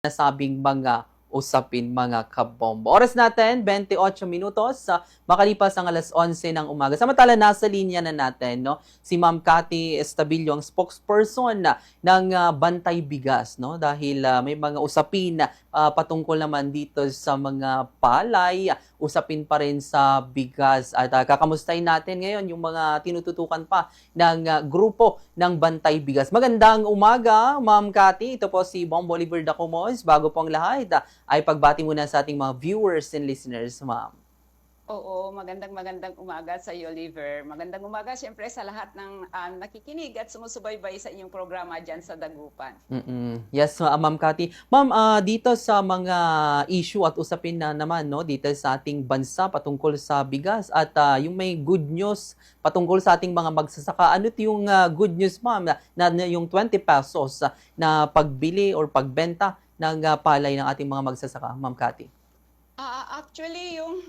nasabing mga usapin mga kabombo. Oras natin, 28 minutos, makalipas ang alas 11 ng umaga. Samantala, nasa linya na natin no, si Ma'am Cathy Estabillo, ang spokesperson ng Bantay Bigas. No? Dahil may mga usapin na patungkol naman dito sa mga palay, usapin pa rin sa bigas. At kakamustahin natin ngayon yung mga tinututukan pa ng grupo ng Bantay Bigas. Magandang umaga, Ma'am Cathy. Ito po si Bong Bolivar Dacomos. Bago pong lahat, ay pagbati muna sa ating mga viewers and listeners, Ma'am. Oo, magandang umaga sa iyo, Oliver. Magandang umaga siyempre sa lahat ng nakikinig at sumusubaybay sa inyong programa dyan sa Dagupan. Yes, Ma'am Cathy. Ma'am, dito sa mga issue at usapin na naman no, dito sa ating bansa patungkol sa bigas at yung may good news patungkol sa ating mga magsasaka. Ano yung good news, Ma'am, na yung 20 pesos na pagbili or pagbenta ng palay ng ating mga magsasaka, Ma'am Cathy? Actually, yung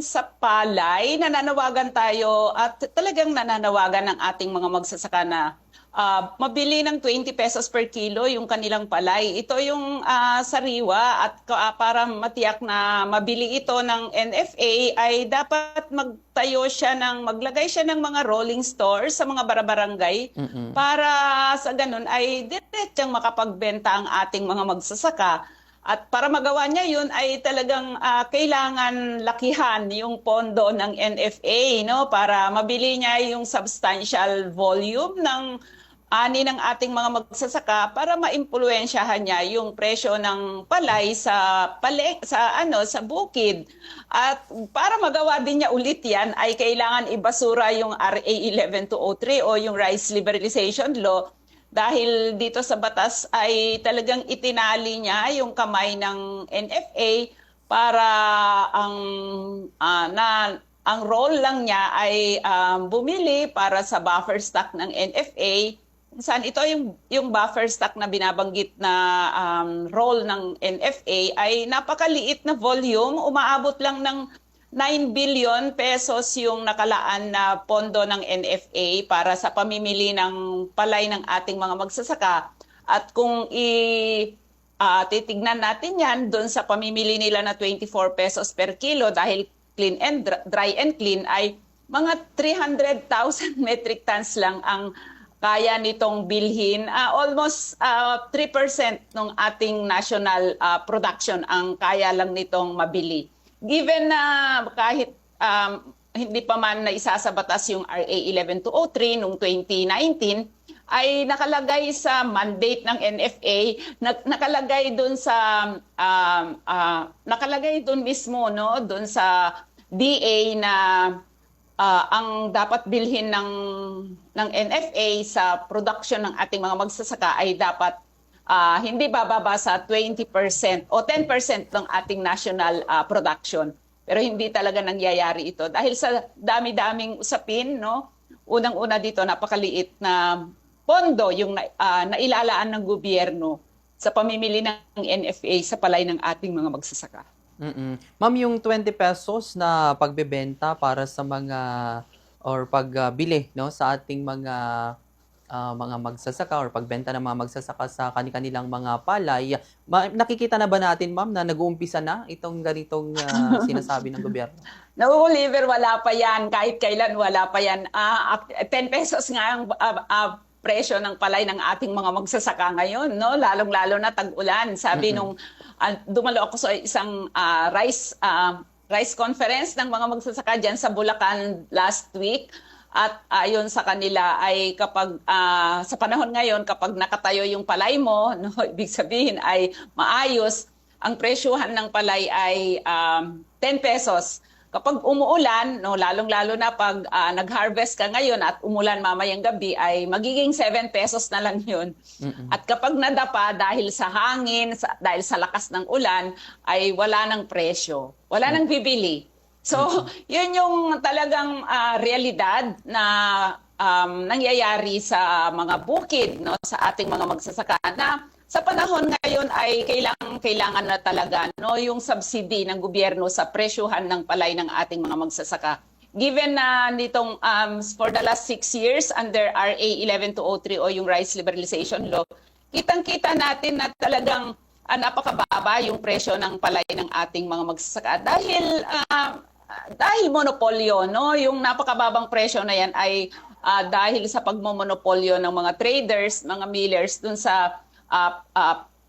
sa palay, nananawagan tayo at talagang nananawagan ng ating mga magsasaka na mabili ng 20 pesos per kilo yung kanilang palay. Ito yung sariwa at para matiyak na mabili ito ng NFA ay dapat maglagay siya ng mga rolling stores sa mga barabarangay para sa ganun ay diretsang makapagbenta ang ating mga magsasaka. At para magawa niya yun ay talagang kailangan lakihan yung pondo ng NFA, no, para mabili niya yung substantial volume ng ani ng ating mga magsasaka para maimpluwensyahan niya yung presyo ng palay sa bukid. At para magawa din niya ulit yan ay kailangan ibasura yung RA 11203 o yung Rice Liberalization Law. Dahil dito sa batas ay talagang itinali niya yung kamay ng NFA para ang role lang niya ay bumili para sa buffer stock ng NFA. Saan ito yung buffer stock na binabanggit na role ng NFA ay napakaliit na volume, umaabot lang ng 9 billion pesos yung nakalaan na pondo ng NFA para sa pamimili ng palay ng ating mga magsasaka. At kung titignan natin yan doon sa pamimili nila na 24 pesos per kilo dahil clean and dry and clean ay mga 300,000 metric tons lang ang kaya nitong bilhin. Almost 3% ng ating national production ang kaya lang nitong mabili. Given na kahit hindi pa man na isa sa batas yung RA 11203 noong 2019, ay nakalagay sa mandate ng NFA, nakalagay doon mismo, no, doon sa DA na ang dapat bilhin ng NFA sa production ng ating mga magsasaka ay dapat hindi bababa sa 20% o 10% ng ating national production. Pero hindi talaga nangyayari ito. Dahil sa dami-daming usapin, no? Unang-una dito, napakaliit na pondo yung nailalaan ng gobyerno sa pamimili ng NFA sa palay ng ating mga magsasaka. Ma'am, yung 20 pesos na pagbebenta para sa mga or pagbili no, sa ating mga magsasaka or pagbenta ng mga magsasaka sa kanilang mga palay. Nakikita na ba natin, Ma'am, na nag-uumpisa na itong ganitong sinasabi ng gobyerno? No, Oliver, wala pa yan. Kahit kailan, wala pa yan. 10 pesos nga ang presyo ng palay ng ating mga magsasaka ngayon, no? Lalong-lalo na tag-ulan. Sabi nung dumalo ako sa isang rice conference ng mga magsasaka dyan sa Bulacan last week. At ayon sa kanila ay kapag sa panahon ngayon kapag nakatayo yung palay mo, no, ibig sabihin ay maayos, ang presyuhan ng palay ay 10 pesos. Kapag umuulan, no, lalong-lalo na pag nag-harvest ka ngayon at umulan mamayang gabi ay magiging 7 pesos na lang 'yun. At kapag nadapa dahil sa hangin, dahil sa lakas ng ulan ay wala ng presyo. Wala nang bibili. So, yun yung talagang realidad na nangyayari sa mga bukid, no, sa ating mga magsasaka na sa panahon ngayon ay kailangan na talaga, no, yung subsidy ng gobyerno sa presyuhan ng palay ng ating mga magsasaka. Given na nitong for the last 6 years under RA 11203 o yung Rice Liberalization Law, kitang-kita natin na talagang napakababa yung presyo ng palay ng ating mga magsasaka dahil monopolyo, no? Yung napakababang presyo na yan ay dahil sa pagmomonopolyo ng mga traders, mga millers dun sa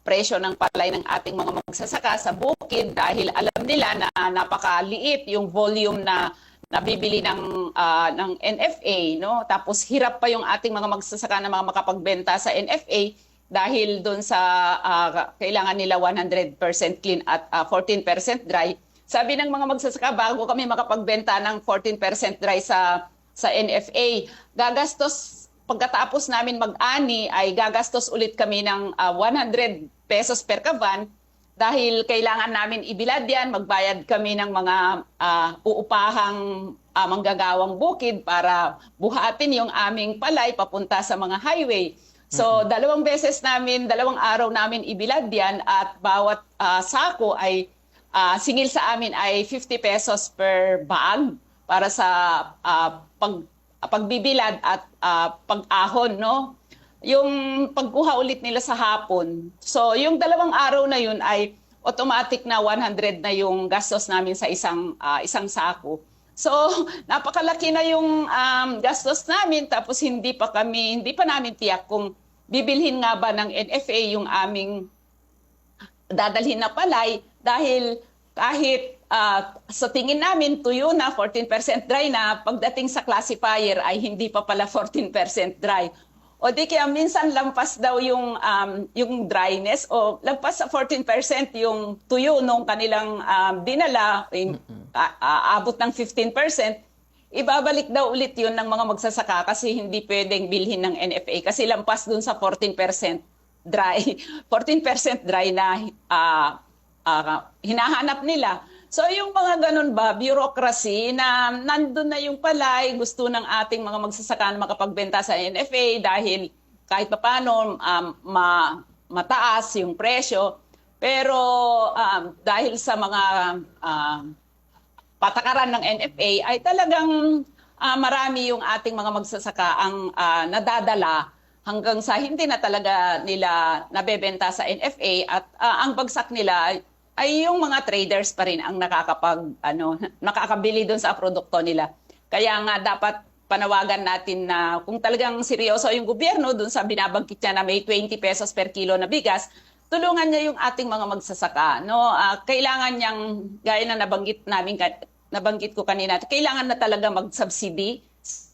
presyo ng palay ng ating mga magsasaka sa bukid, dahil alam nila na napakaliit yung volume na nabibili ng NFA, no? Tapos hirap pa yung ating mga magsasaka na mga makapagbenta sa NFA dahil doon sa kailangan nila 100% clean at 14% dry. Sabi ng mga magsasaka, bago kami makapagbenta ng 14% dry sa NFA, pagkatapos namin mag-ani ay gagastos ulit kami ng 100 pesos per kaban dahil kailangan namin ibilad yan, magbayad kami ng mga uupahang manggagawang bukid para buhatin yung aming palay papunta sa mga highway. So, 2 araw namin ibilad yan at bawat sako ay singil sa amin ay 50 pesos per bag para sa pagbibilad at pag-ahon, no? Yung pagkuha ulit nila sa hapon. So, yung 2 araw na yun ay automatic na 100 na yung gastos namin sa isang sako. So, napakalaki na yung gastos namin tapos hindi pa namin tiyak kung bibilhin nga ba ng NFA yung aming dadalhin na palay dahil kahit sa tingin namin tuyo na 14% dry na, pagdating sa classifier ay hindi pa pala 14% dry. O di kaya minsan lampas daw yung dryness o lampas sa 14% yung tuyo nung kanilang dinala, abot ng 15%, ibabalik daw ulit yun ng mga magsasaka kasi hindi pwedeng bilhin ng NFA kasi lampas dun sa 14% dry. 14% dry na hinahanap nila. So yung mga ganun ba, bureaucracy na nandun na yung palay, gusto ng ating mga magsasaka na makapagbenta sa NFA dahil kahit paano mataas yung presyo. Pero dahil sa mga patakaran ng NFA ay talagang marami yung ating mga magsasaka ang nadadala hanggang sa hindi na talaga nila nabebenta sa NFA at ang bagsak nila ay yung mga traders pa rin ang nakakabili doon sa produkto nila. Kaya nga dapat panawagan natin na kung talagang seryoso yung gobyerno doon sa binabangkit niya na may 20 pesos per kilo na bigas, tulungan niya yung ating mga magsasaka. No? Kailangan niyang, gaya na nabanggit ko kanina, kailangan na talaga mag-subsidy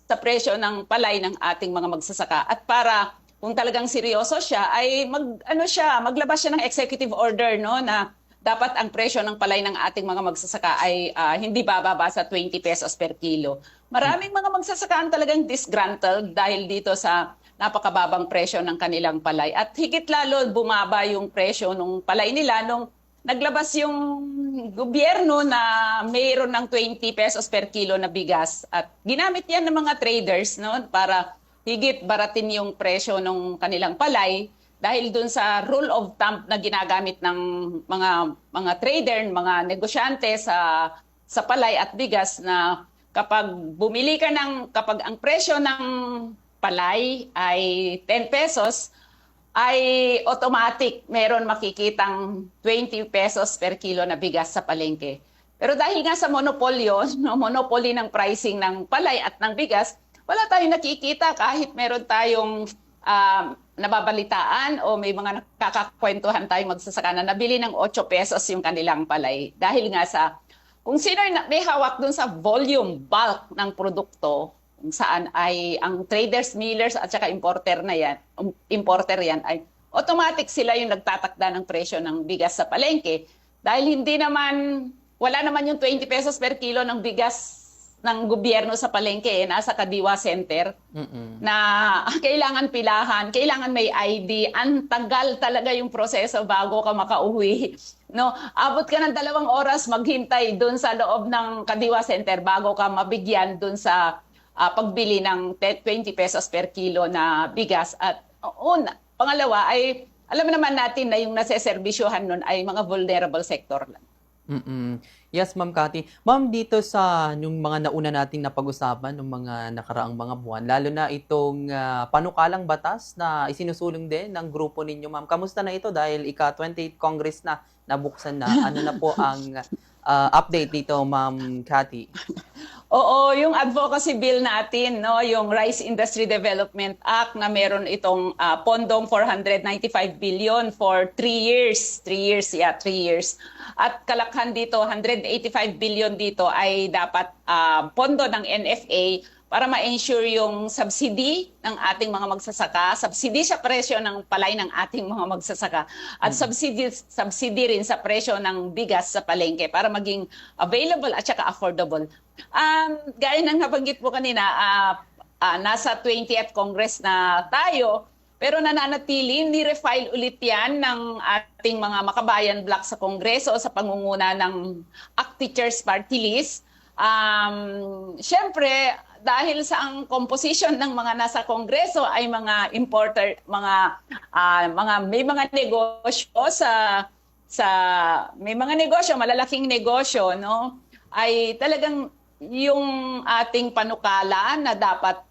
sa presyo ng palay ng ating mga magsasaka. At para kung talagang seryoso siya, ay maglabas siya ng executive order, no, na dapat ang presyo ng palay ng ating mga magsasaka ay hindi bababa sa 20 pesos per kilo. Maraming mga magsasaka ang talagang disgruntled dahil dito sa napakababang presyo ng kanilang palay. At higit lalo bumaba yung presyo ng palay nila nung naglabas yung gobyerno na mayroon ng 20 pesos per kilo na bigas. At ginamit yan ng mga traders, no, para higit baratin yung presyo ng kanilang palay. Dahil dun sa rule of thumb na ginagamit ng mga trader, mga negosyante sa palay at bigas na kapag ang presyo ng palay ay 10 pesos, ay automatic meron makikitang 20 pesos per kilo na bigas sa palengke. Pero dahil nga sa monopoly ng pricing ng palay at ng bigas, wala tayong nakikita kahit meron tayong nababalitaan o may mga nakakakwentuhan tayong magsasaka na nabili ng 8 pesos yung kanilang palay. Dahil nga kung sino may hawak dun sa volume, bulk ng produkto, kung saan ay ang traders, millers at saka importer yan ay automatic sila yung nagtatakda ng presyo ng bigas sa palengke. Dahil wala naman yung 20 pesos per kilo ng bigas ng gobyerno sa palengke, nasa Kadiwa Center, na kailangan pilahan, kailangan may ID, ang tagal talaga yung proseso bago ka makauwi. No? Abot ka ng 2 oras maghintay doon sa loob ng Kadiwa Center bago ka mabigyan doon sa pagbili ng 20 pesos per kilo na bigas. At pangalawa ay, alam naman natin na yung naseservisyohan nun ay mga vulnerable sector lang. Mm. Yes, Ma'am Cathy. Ma'am, dito sa yung mga nauna nating napag-usapan nung mga nakaraang mga buwan, lalo na itong panukalang batas na isinusulong din ng grupo ninyo, Ma'am. Kamusta na ito dahil ika-28th Congress na nabuksan na? Ano na po ang update dito, Ma'am Cathy? Oo, yung advocacy bill natin, no, yung Rice Industry Development Act na meron itong pondong 495 billion for 3 years. 3 years, yeah, 3 years. At kalakhan dito, 185 billion dito ay dapat pondo ng NFA para ma-ensure yung subsidy ng ating mga magsasaka, subsidy sa presyo ng palay ng ating mga magsasaka, at subsidy rin sa presyo ng bigas sa palengke para maging available at saka affordable. Gaya ng nabanggit po kanina, nasa 20th Congress na tayo, pero nananatili, ni-refile ulit yan ng ating mga makabayan bloc sa Kongreso sa pangunguna ng ACT Teachers Party List. Siyempre, dahil sa ang composition ng mga nasa Kongreso ay mga importer, may mga negosyo may mga negosyo, malalaking negosyo, no? Ay talagang yung ating panukala na dapat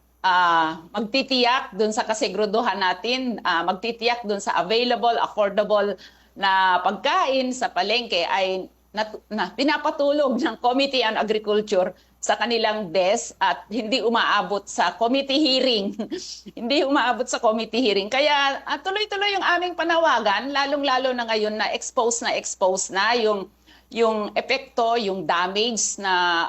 magtitiyak dun sa kasiguraduhan natin, magtitiyak dun sa available, affordable na pagkain sa palengke ay pinapatulog ng Committee on Agriculture sa kanilang desk at hindi umaabot sa committee hearing. Hindi umaabot sa committee hearing. Kaya tuloy-tuloy yung aming panawagan, lalong-lalo na ngayon na expose na yung epekto, yung damage na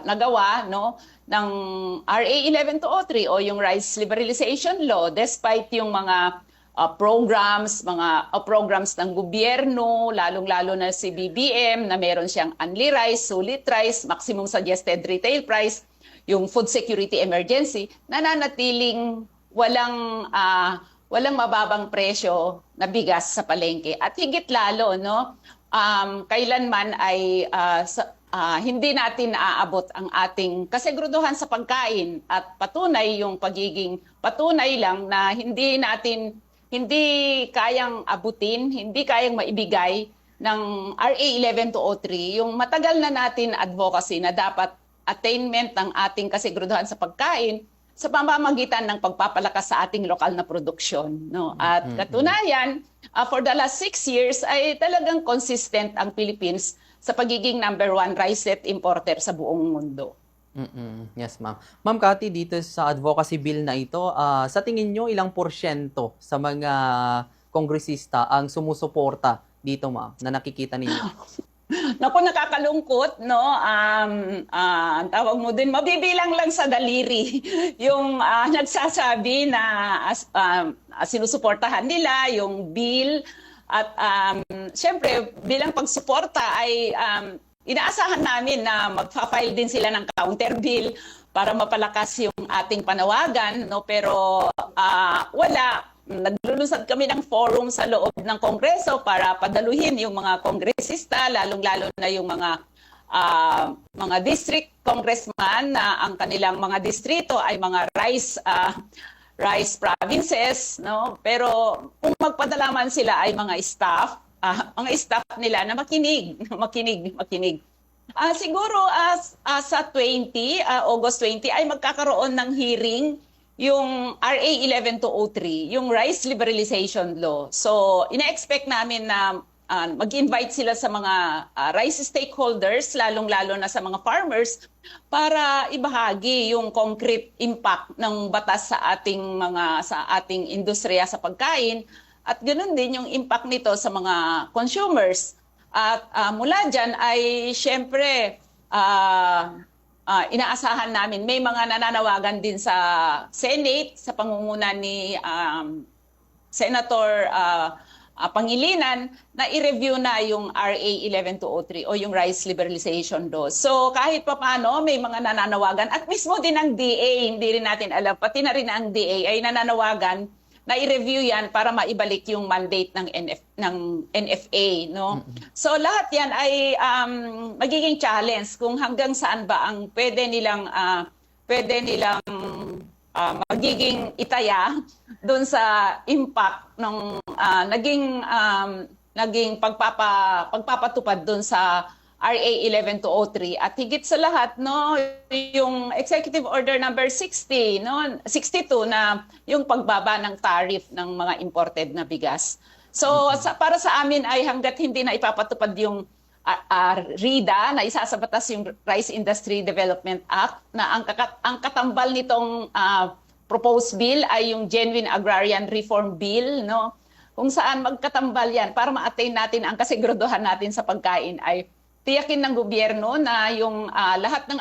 nagawa, no, ng RA 11203 o yung Rice Liberalization Law, despite yung mga programs ng gobyerno, lalong-lalo na si BBM na meron siyang unli rice, sulit rice, maximum suggested retail price, yung food security emergency, nananatiling walang mababang presyo na bigas sa palengke. At higit lalo, no, kailanman ay hindi natin naaabot ang ating kasiguraduhan sa pagkain at patunay lang na hindi kayang abutin, hindi kayang maibigay ng RA 11203, yung matagal na natin advocacy na dapat attainment ng ating kasiguraduhan sa pagkain sa pamamagitan ng pagpapalakas sa ating lokal na produksyon, no? At katunayan, for the last 6 years ay talagang consistent ang Philippines sa pagiging #1 rice set importer sa buong mundo. Yes, Ma'am. Ma'am Cathy, dito sa advocacy bill na ito, sa tingin nyo ilang porsyento sa mga kongresista ang sumusuporta dito, Ma'am, na nakikita ninyo? Naku, nakakalungkot, no? Ang tawag mo din, mabibilang lang sa daliri yung nagsasabi na sinusuportahan nila yung bill. At siyempre, bilang pagsuporta ay inaasahan namin na magpa-file din sila ng counter bill para mapalakas yung ating panawagan, no? Pero wala. Naglulunsad kami ng forum sa loob ng Kongreso para padaluhin yung mga kongresista, lalong-lalo na yung mga district congressman na ang kanilang mga distrito ay mga rice provinces, no? Pero kung magpadala man sila ay mga staff nila na makinig. Siguro sa August 20 ay magkakaroon ng hearing yung RA 11203, yung Rice Liberalization Law. So, ina-expect namin na mag-invite sila sa mga rice stakeholders, lalong-lalo na sa mga farmers, para ibahagi yung concrete impact ng batas sa ating industriya sa pagkain, at ganoon din yung impact nito sa mga consumers. At mula dyan ay syempre inaasahan namin may mga nananawagan din sa Senate sa pangunguna ni Senator Pangilinan na i-review na yung RA 11203 o yung Rice Liberalization Law. So kahit papaano may mga nananawagan, at mismo din ang DA, hindi rin natin alam, pati na rin ang DA ay nananawagan na i-review yan para maibalik yung mandate ng NFA, no? So lahat yan ay magiging challenge kung hanggang saan ba ang pwede nilang magiging itaya doon sa impact ng naging naging pagpapatupad dun sa RA 11203 at higit sa lahat no yung Executive Order number 60 no 62 na yung pagbaba ng tariff ng mga imported na bigas. So para sa amin ay hangga't hindi na ipapatupad yung RIDA na isa sa batas yung Rice Industry Development Act na ang katambal nitong proposed bill ay yung Genuine Agrarian Reform Bill no kung saan magkatambal yan para ma-attain natin ang kasiguraduhan natin sa pagkain ay tiyakin ng gobyerno na yung lahat ng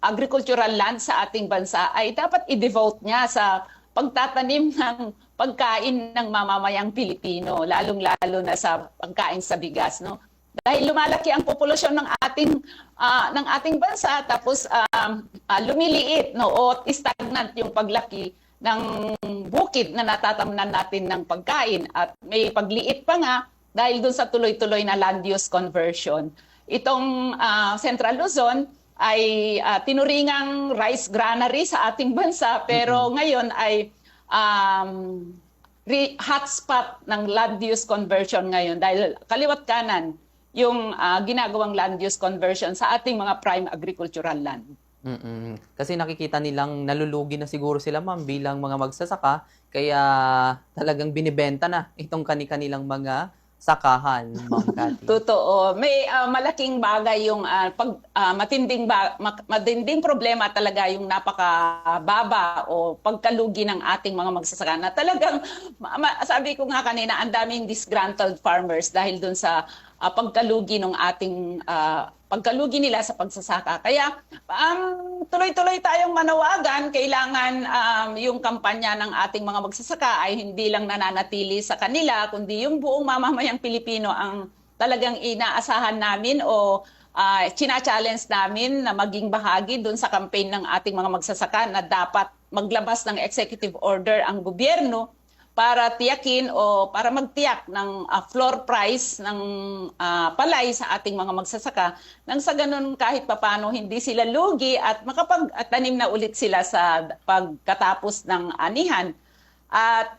agricultural land sa ating bansa ay dapat i-devote niya sa pagtatanim ng pagkain ng mamamayang Pilipino, lalong-lalo na sa pagkain sa bigas, no? Dahil lumalaki ang populasyon ng ating bansa tapos lumiliit no o stagnant yung paglaki ng bukid na natatamnan natin ng pagkain at may pagliit pa nga dahil dun sa tuloy-tuloy na land use conversion. Itong Central Luzon ay tinuringang rice granary sa ating bansa pero ngayon ay hotspot ng land use conversion ngayon dahil kaliwat kanan yung ginagawang land use conversion sa ating mga prime agricultural land. Kasi nakikita nilang nalulugi na siguro sila, ma'am, bilang mga magsasaka, kaya talagang binibenta na itong kanilang mga sakahan, Ma'am Cathy. Totoo. May malaking bagay yung matinding problema talaga yung napakababa o pagkalugi ng ating mga magsasaka na talagang sabi ko nga kanina ang daming disgruntled farmers dahil dun sa pagkalugi ng ating pagkalugi nila sa pagsasaka. Kaya tuloy-tuloy tayong manawagan, kailangan yung kampanya ng ating mga magsasaka ay hindi lang nananatili sa kanila, kundi yung buong mamamayang Pilipino ang talagang inaasahan namin o china-challenge namin na maging bahagi dun sa campaign ng ating mga magsasaka na dapat maglabas ng executive order ang gobyerno para tiyakin o para magtiyak ng floor price ng palay sa ating mga magsasaka nang sa ganun kahit papano hindi sila lugi at makapagtanim na ulit sila sa pagkatapos ng anihan. At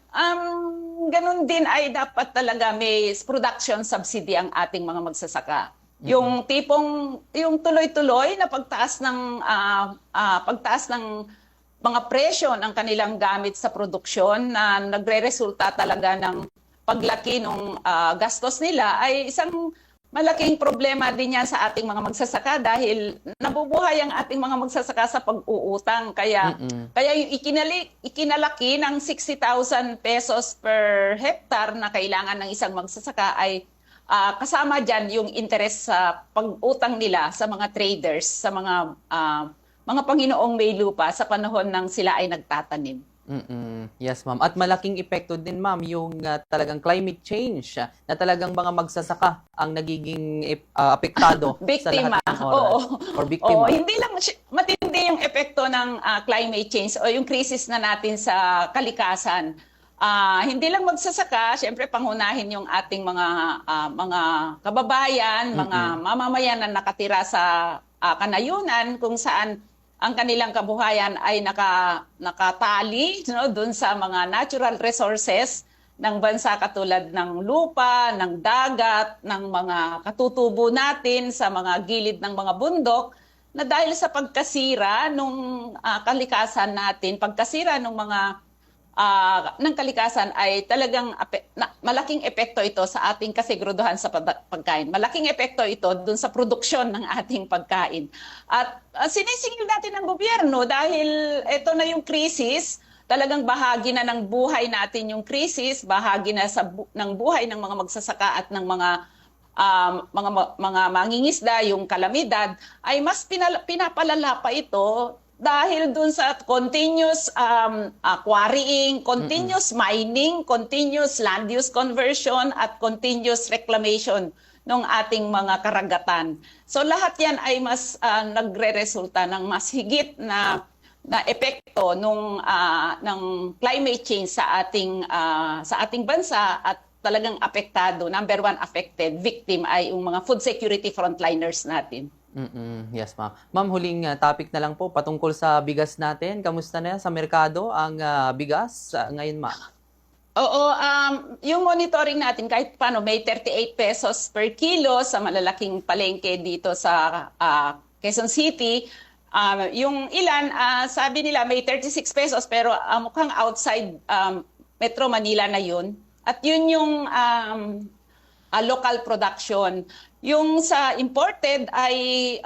ganun din ay dapat talaga may production subsidy ang ating mga magsasaka. Yung tipong yung tuloy-tuloy na pagtaas ng mga presyo ng kanilang gamit sa produksyon na nagre-resulta talaga ng paglaki ng gastos nila ay isang malaking problema din yan sa ating mga magsasaka dahil nabubuhay ang ating mga magsasaka sa pag-uutang. Kaya yung ikinalaki ng 60,000 pesos per hectare na kailangan ng isang magsasaka ay kasama dyan yung interest sa pag-utang nila sa mga traders, sa mga Panginoong may lupa sa panahon ng sila ay nagtatanim. Yes, ma'am. At malaking epekto din, ma'am, yung talagang climate change na talagang mga magsasaka ang nagiging apektado Biktima. sa lahat ng oras. Oo. Or biktima. Hindi lang matindi yung epekto ng climate change o yung krisis na natin sa kalikasan. Hindi lang magsasaka, syempre pangunahin yung ating mga kababayan, mga mamamayan na nakatira sa kanayunan kung saan ang kanilang kabuhayan ay nakatali doon sa mga natural resources ng bansa katulad ng lupa, ng dagat, ng mga katutubo natin sa mga gilid ng mga bundok na dahil sa pagkasira ng kalikasan natin, pagkasira ng mga ng kalikasan ay talagang malaking epekto ito sa ating kasiguraduhan sa pagkain. Malaking epekto ito dun sa produksyon ng ating pagkain. At sinisingil natin ng gobyerno dahil ito na yung krisis, talagang bahagi na ng buhay natin yung krisis, bahagi na ng buhay ng mga magsasaka at ng mga mangingisda, yung kalamidad, ay mas pinapalala pa ito dahil dun sa continuous quarrying, continuous mining, continuous land use conversion, at continuous reclamation ng ating mga karagatan. So lahat yan ay mas nagre-resulta ng mas higit na epekto ng climate change sa ating bansa at talagang apektado. Number one affected victim ay yung mga food security frontliners natin. Yes, ma'am. Ma'am, huling topic na lang po patungkol sa bigas natin. Kamusta na sa merkado ang bigas ngayon, ma'am? Oo, yung monitoring natin kahit paano may 38 pesos per kilo sa malalaking palengke dito sa Quezon City. Yung ilan, sabi nila may 36 pesos pero mukhang outside Metro Manila na yun. At yun yung local production. Yung sa imported ay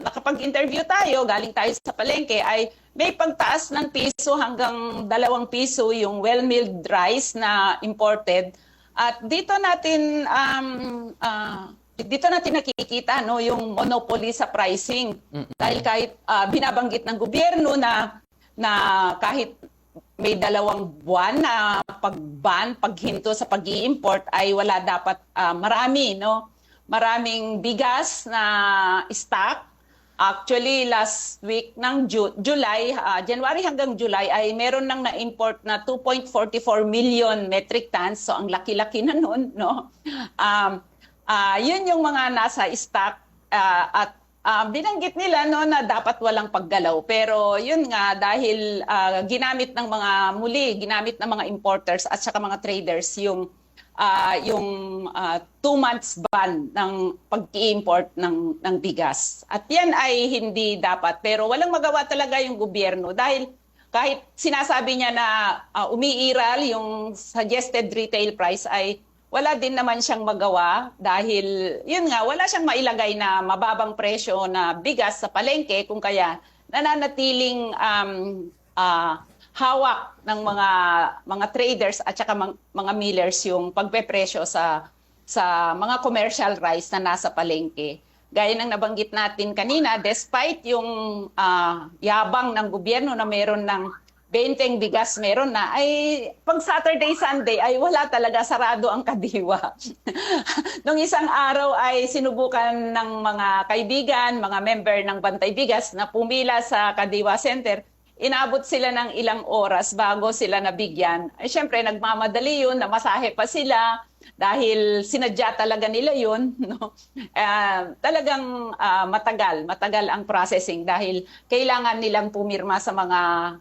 nakapag-interview tayo, galing tayo sa palengke, ay may pagtaas ng piso hanggang 2 piso yung well-milled rice na imported. At dito natin nakikita no yung monopoly sa pricing. Dahil kahit binabanggit ng gobyerno na kahit may 2 buwan na pag-ban, paghinto sa pag-i-import ay wala dapat marami, no? Maraming bigas na stock. Actually, last week ng July, January hanggang July ay meron nang na-import na 2.44 million metric tons. So ang laki-laki na nun, no? Yun yung mga nasa stock at binanggit nila no na dapat walang paggalaw pero yun nga dahil ginamit ng mga importers at saka mga traders yung 2 months ban ng pag-i-import ng bigas. At yan ay hindi dapat pero walang magawa talaga yung gobyerno dahil kahit sinasabi niya na umiiral yung suggested retail price ay wala din naman siyang magawa dahil yun nga wala siyang mailagay na mababang presyo na bigas sa palengke kung kaya nananatiling hawak ng mga traders at saka mga millers yung pagpepresyo sa mga commercial rice na nasa palengke. Gaya ng nabanggit natin kanina, despite yung yabang ng gobyerno na meron ng 20 bigas meron na, ay pag Saturday, Sunday, ay wala talaga, sarado ang kadiwa. Nung isang araw ay sinubukan ng mga kaibigan, mga member ng Bantay Bigas na pumila sa Kadiwa Center. Inabot sila ng ilang oras bago sila nabigyan. Ay syempre, nagmamadali yun, namasahe pa sila dahil sinadya talaga nila yun. No? Talagang matagal ang processing dahil kailangan nilang pumirma sa mga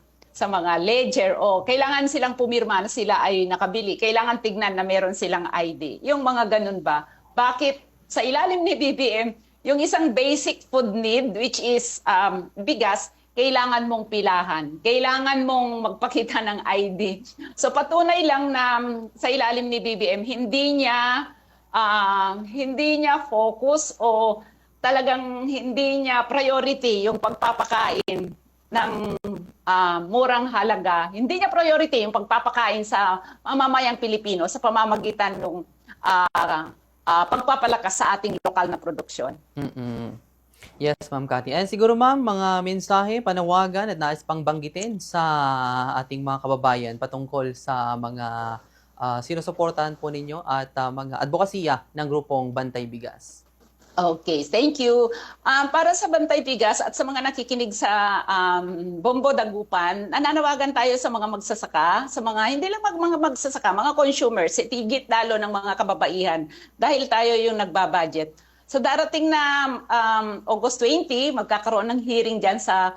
ledger o kailangan silang pumirma na sila ay nakabili. Kailangan tignan na meron silang ID. Yung mga ganun ba? Bakit sa ilalim ni BBM, yung isang basic food need which is bigas, kailangan mong pilahan. Kailangan mong magpakita ng ID. So patunay lang na sa ilalim ni BBM, hindi niya focus o talagang hindi niya priority yung pagpapakain ng murang halaga. Hindi niya priority yung pagpapakain sa mamamayang Pilipino sa pamamagitan ng pagpapalakas sa ating lokal na produksyon. Yes, Ma'am Cathy. And siguro ma'am, mga mensahe, panawagan at nais pang banggitin sa ating mga kababayan patungkol sa mga sinusuportahan po ninyo at mga advokasya ng grupong Bantay Bigas. Okay, thank you. Para sa Bantay Bigas at sa mga nakikinig sa Bombo Dagupan, nananawagan tayo sa mga magsasaka, sa mga hindi lang mga magsasaka, mga consumers, tigit lalo ng mga kababaihan dahil tayo yung nagbabudget. So darating na August 20, magkakaroon ng hearing dyan sa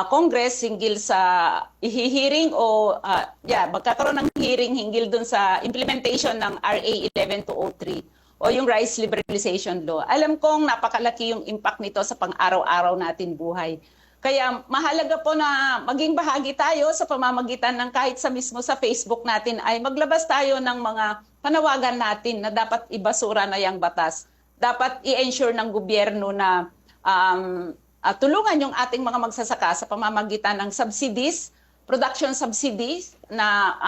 Congress hinggil sa ihihiring magkakaroon ng hearing hinggil dun sa implementation ng RA 11203 o yung Rice Liberalization Law. Alam kong napakalaki yung impact nito sa pang-araw-araw natin buhay. Kaya mahalaga po na maging bahagi tayo sa pamamagitan ng kahit sa mismo sa Facebook natin ay maglabas tayo ng mga panawagan natin na dapat ibasura na yung batas. Dapat i-ensure ng gobyerno na tulungan yung ating mga magsasaka sa pamamagitan ng subsidies, production subsidies na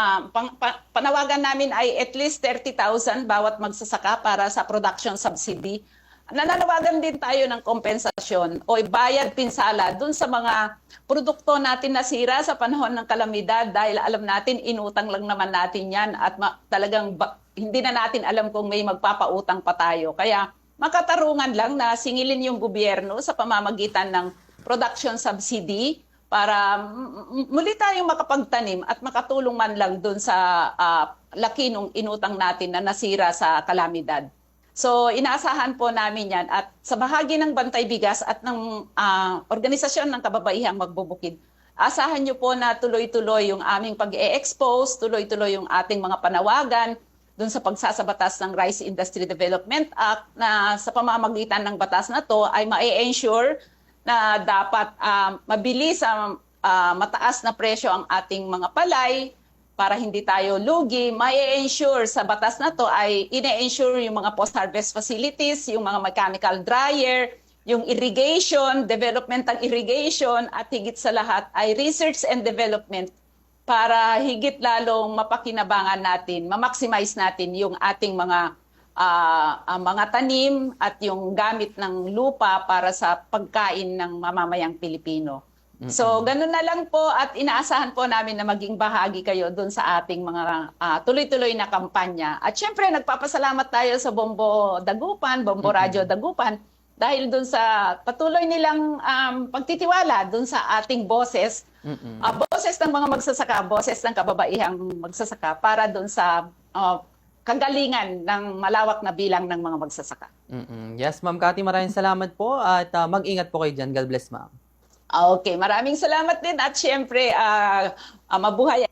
panawagan namin ay at least 30,000 bawat magsasaka para sa production subsidy. Nananawagan din tayo ng kompensasyon o bayad pinsala dun sa mga produkto natin nasira sa panahon ng kalamidad dahil alam natin inutang lang naman natin yan at talagang hindi na natin alam kung may magpapautang pa tayo. Kaya makatarungan lang na singilin yung gobyerno sa pamamagitan ng production subsidy para muli tayong makapagtanim at makatulong man lang doon sa laki ng inutang natin na nasira sa kalamidad. So inaasahan po namin yan at sa bahagi ng Bantay Bigas at ng Organisasyon ng Kababaihang Magbubukid asahan nyo po na tuloy-tuloy yung aming pag-e-expose, tuloy-tuloy yung ating mga panawagan dun sa pagsasabatas ng Rice Industry Development Act na sa pamamagitan ng batas na to ay ma-ensure na dapat mabilis mataas na presyo ang ating mga palay para hindi tayo lugi. Ma-ensure sa batas na to ay ine-ensure yung mga post-harvest facilities, yung mga mechanical dryer, yung irrigation, development ng irrigation, at higit sa lahat ay research and development para higit lalong mapakinabangan natin, ma-maximize natin yung ating mga tanim at yung gamit ng lupa para sa pagkain ng mamamayang Pilipino. So, ganun na lang po at inaasahan po namin na maging bahagi kayo dun sa ating mga tuloy-tuloy na kampanya. At syempre, nagpapasalamat tayo sa Bombo Dagupan, Bombo Radyo Dagupan, dahil dun sa patuloy nilang pagtitiwala dun sa ating boses, boses ng mga magsasaka, boses ng kababaihang magsasaka para dun sa kagalingan ng malawak na bilang ng mga magsasaka. Yes, Ma'am Cathy, maraming salamat po at mag-ingat po kayo dyan. God bless, Ma'am. Okay, maraming salamat din at syempre mabuhay